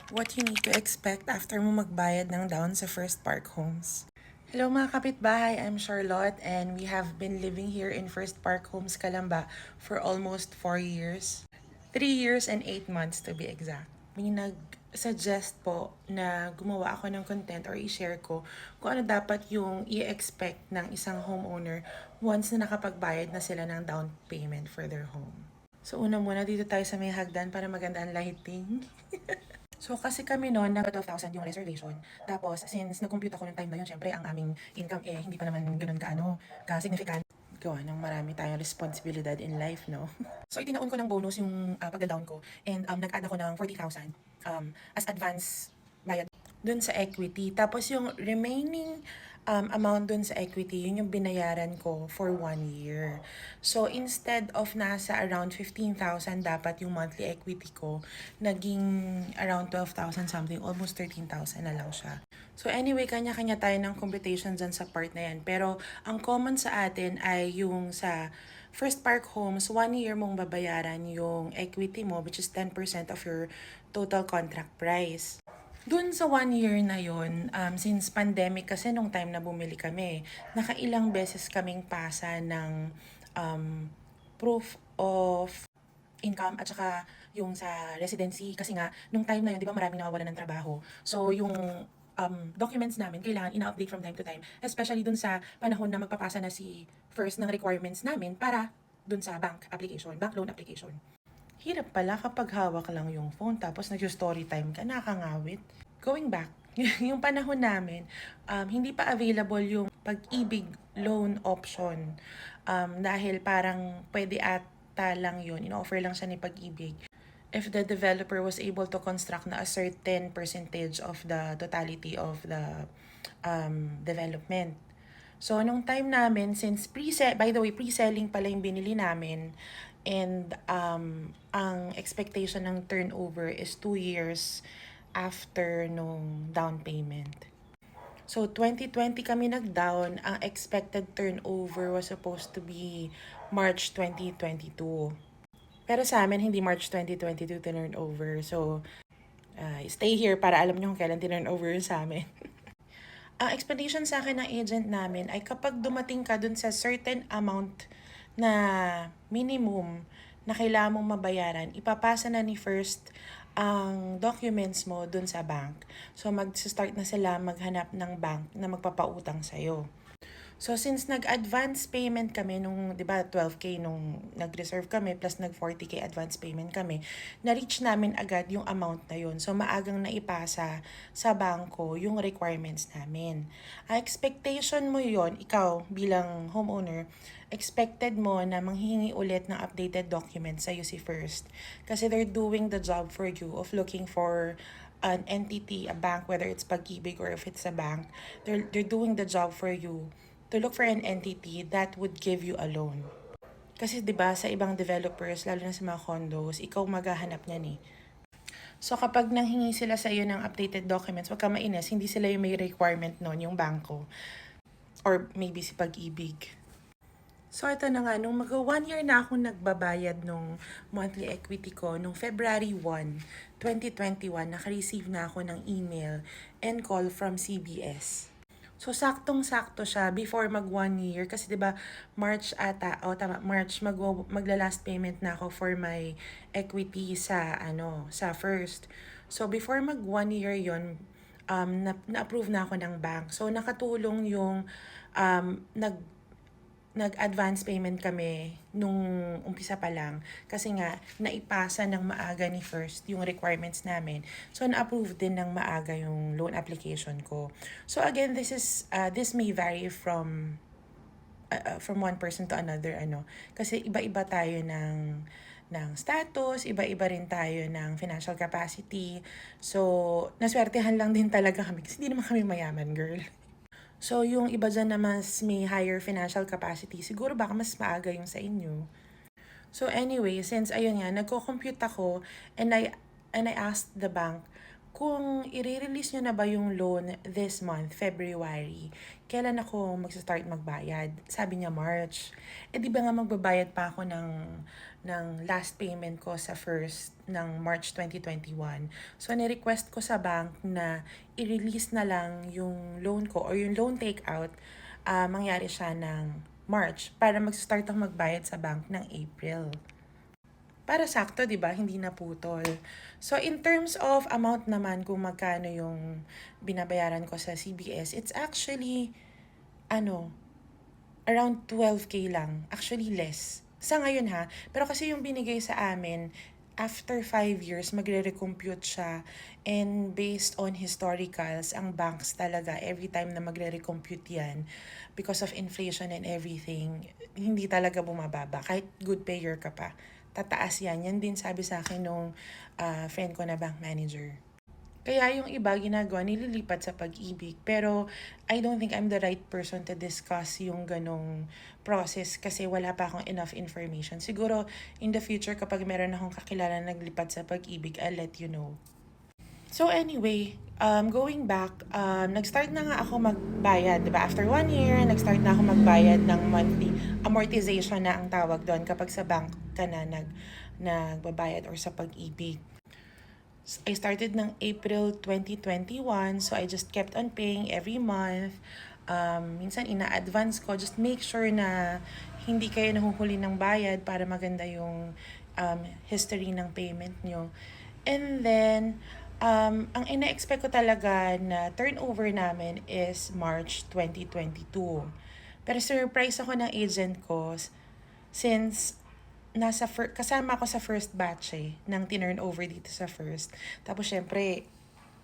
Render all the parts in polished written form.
What you need to expect after mo magbayad ng down sa First Park Homes. Hello mga kapitbahay, I'm Charlotte and we have been living here in First Park Homes, Calamba for almost 4 years. 3 years and 8 months to be exact. May nag-suggest po na gumawa ako ng content or i-share ko kung ano dapat yung i-expect ng isang homeowner once na nakapagbayad na sila ng down payment for their home. So una muna dito tayo sa may hagdan para maganda ang lighting. So, kasi kami noon, nag 12,000 yung reservation. Tapos, since nag-compute ako ng time na yun, syempre, ang aming income hindi pa naman ganun ka-significant. Gawa ng marami tayong responsibilidad in life, no? So, itinaon ko ng bonus yung pagda-down ko. And nag-add ako ng 40,000 as advance bayad dun sa equity. Tapos, yung remaining amount dun sa equity, yun yung binayaran ko for 1 year. So, instead of nasa around 15,000 dapat yung monthly equity ko, naging around 12,000 something, almost 13,000 na lang siya. So anyway, kanya-kanya tayo ng computation dyan sa part na yan. Pero ang common sa atin ay yung sa First Park Homes, 1 year mong babayaran yung equity mo, which is 10% of your total contract price. Dun sa 1 year na yon, since pandemic kasi nung time na bumili kami, nakailang beses kaming pasa ng proof of income at saka yung sa residency kasi nga nung time na yun, 'di ba, maraming nawawalan ng trabaho. So yung documents namin kailangan ina-update from time to time, especially dun sa panahon na magpapasa na si first ng requirements namin para dun sa bank application, bank loan application. Hirap pala kapag hawak lang yung phone tapos nag-story time ka, nakakangawit. Going back, yung panahon namin, hindi pa available yung pag-ibig loan option. Dahil parang pwede ata lang yun, in-offer lang siya ni pag-ibig. If the developer was able to construct na a certain percentage of the totality of the development. So, nung time namin, since by the way, pre-selling pala yung binili namin, and ang expectation ng turnover is 2 years after nung down payment. So, 2020 kami nag-down. Ang expected turnover was supposed to be March 2022. Pero sa amin, hindi March 2022 turnover. So, stay here para alam nyo kung kailan turnover sa amin. Ang expectation sa akin ng agent namin ay kapag dumating ka dun sa certain amount na minimum na kailangan mong mabayaran, ipapasa na ni first ang documents mo dun sa bank. So, mag-start na sila maghanap ng bank na magpapautang sa'yo. So, since nag-advance payment kami nung, di ba, 12K nung nag-reserve kami, plus nag-40K advance payment kami, na-reach namin agad yung amount na yun. So, maagang naipasa sa bangko yung requirements namin. Ang expectation mo yon, ikaw bilang homeowner, expected mo na manghihingi ulit ng updated documents sa'yo si First. Kasi they're doing the job for you of looking for an entity, a bank, whether it's Pag-ibig or if it's a bank, they're doing the job for you to look for an entity that would give you a loan. Kasi 'di ba sa ibang developers, lalo na sa mga condos, ikaw maghahanap niyan eh. So kapag nanghingi sila sa iyo ng updated documents, wag ka mainis, hindi sila yung may requirement noon, yung bangko. Or maybe si Pag-ibig. So ito na nga, nung mag 1 year na akong nagbabayad nung monthly equity ko, nung February 1, 2021, naka-receive na ako ng email and call from CBS. So, saktong-sakto siya before mag 1 year. Kasi 'di ba March ata, tama, March, magla-last payment na ako for my equity sa first. So, before mag 1 year yon, na-approve na ako ng bank. So, nakatulong yung um, nag nag-advance payment kami nung umpisa pa lang kasi nga naipasa ng maaga ni First yung requirements namin. So na-approve din ng maaga yung loan application ko. So again, this may vary from one person to another kasi iba-iba tayo ng status, iba-iba rin tayo ng financial capacity. So naswertehan lang din talaga kami kasi hindi naman kami mayaman, girl. So, yung iba dyan na mas may higher financial capacity, siguro baka mas maaga yung sa inyo. So, anyway, since ayun nga, nagko-compute ako and I asked the bank kung i-release nyo na ba yung loan this month, February, kailan ako mag-start magbayad? Sabi niya March. Di ba nga magbabayad pa ako ng last payment ko sa first ng March 2021. So, ni-request ko sa bank na i-release na lang yung loan ko or yung loan takeout, mangyari siya ng March para mag-start ako magbayad sa bank ng April. Para sakto, 'di ba? Hindi naputol. So in terms of amount naman kung magkano yung binabayaran ko sa CBS, it's actually ano, around 12K lang. Actually less. Sa ngayon ha, pero kasi yung binigay sa amin after 5 years, magre-recompute siya. And based on historicals, ang banks talaga, every time na magre-recompute yan, because of inflation and everything, hindi talaga bumababa. Kahit good payer ka pa, tataas yan. Yan din sabi sa akin nung friend ko na bank manager. Kaya yung iba ginagawa, nililipat sa pag-ibig. Pero I don't think I'm the right person to discuss yung ganong process kasi wala pa akong enough information. Siguro in the future kapag meron akong kakilala na naglipat sa pag-ibig, I'll let you know. So anyway, going back, nag-start na nga ako magbayad, di ba? After 1 year, nag-start na ako magbayad ng monthly amortization na ang tawag doon kapag sa bank ka na nagbabayad or sa pag-ibig. I started ng April 2021, so I just kept on paying every month. Minsan ina-advance ko, just make sure na hindi kayo nahuhuli ng bayad para maganda yung history ng payment nyo. And then, ang ina-expect ko talaga na turnover namin is March 2022. Pero surprise ako ng agent ko since kasama ako sa first batch ng tinurnover dito sa first. Tapos syempre,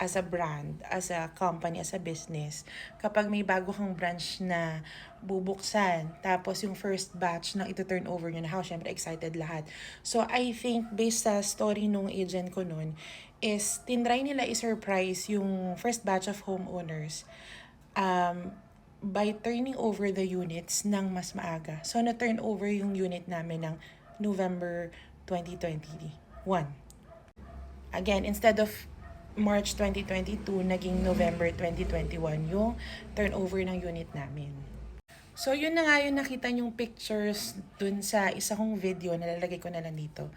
as a brand, as a company, as a business, kapag may bago kang branch na bubuksan, tapos yung first batch na ito-turn over nyo na house, syempre excited lahat. So I think based sa story nung agent ko nun, is tinry nila i-surprise yung first batch of homeowners by turning over the units ng mas maaga. So na-turn over yung unit namin ng November 2021. Again, instead of March 2022, naging November 2021 yung turnover ng unit namin. So, yun na nga yung nakita nyong pictures dun sa isa kong video, nalalagay ko na lang dito.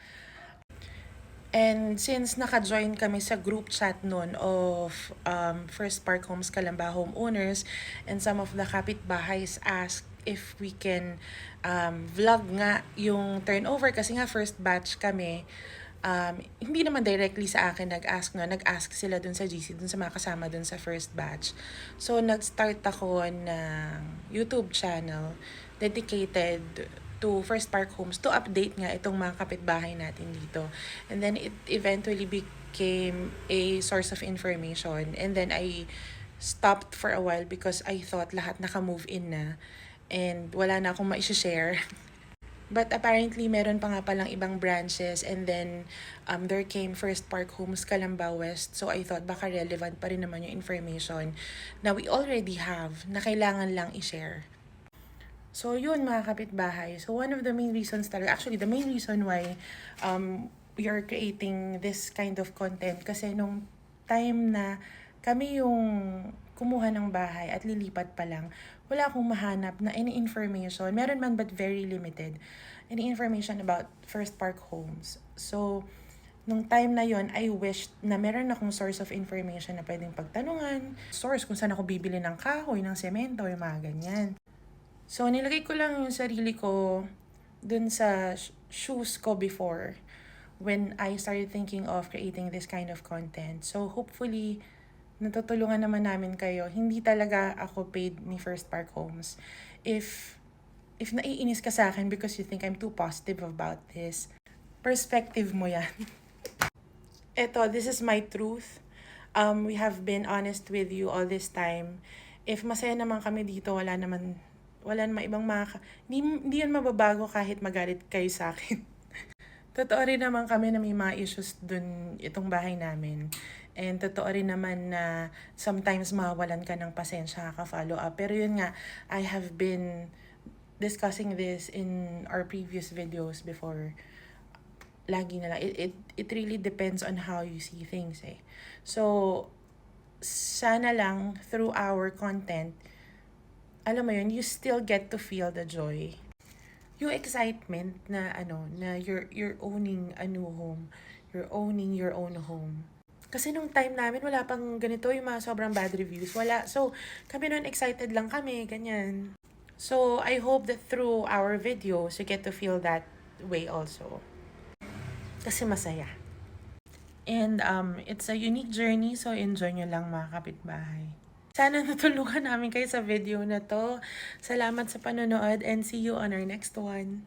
And since naka-join kami sa group chat nun of First Park Homes Calamba homeowners, and some of the kapitbahays asked if we can vlog nga yung turnover kasi nga first batch kami. Hindi naman directly sa akin nag-ask sila dun sa GC, dun sa mga kasama dun sa first batch. So, nag-start ako ng YouTube channel dedicated to First Park Homes to update nga itong mga kapitbahay natin dito. And then, it eventually became a source of information. And then, I stopped for a while because I thought lahat naka-move in na and wala na akong ma-share. But apparently, meron pa nga palang ibang branches and then there came First Park Homes Calamba West. So I thought baka relevant pa rin naman yung information na we already have na kailangan lang i-share. So yun mga kapitbahay. So one of the main reasons talaga, actually the main reason why we are creating this kind of content kasi nung time na kami yung kumuha ng bahay at lilipat pa lang, wala akong mahanap na any information. Meron man but very limited. Any information about First Park Homes. So, nung time na yon I wished na meron akong source of information na pwedeng pagtanungan. Source kung saan ako bibili ng kahoy, ng semento, yung mga ganyan. So, nilagay ko lang yung sarili ko dun sa shoes ko before when I started thinking of creating this kind of content. So, hopefully, natutulungan naman namin kayo. Hindi talaga ako paid ni First Park Homes. If naiinis ka sa akin because you think I'm too positive about this, perspective mo yan. This is my truth. We have been honest with you all this time. If masaya naman kami dito, wala naman ibang hindi yan mababago kahit magalit kayo sa akin. Totoo rin naman kami na may mga issues dun itong bahay namin. And totoo rin naman na sometimes mawalan ka ng pasensya ka-follow up. Pero yun nga, I have been discussing this in our previous videos before. lagi na lang. It really depends on how you see things eh. So, sana lang through our content, alam mo yun, you still get to feel the joy. Yung excitement na na you're owning a new home. You're owning your own home. Kasi nung time namin, wala pang ganito, yung mga sobrang bad reviews. Wala. So, kami nun excited lang kami, ganyan. So, I hope that through our videos, you get to feel that way also. Kasi masaya. And it's a unique journey, so enjoy nyo lang mga kapitbahay. Sana natulungan namin kayo sa video na to. Salamat sa panonood and see you on our next one.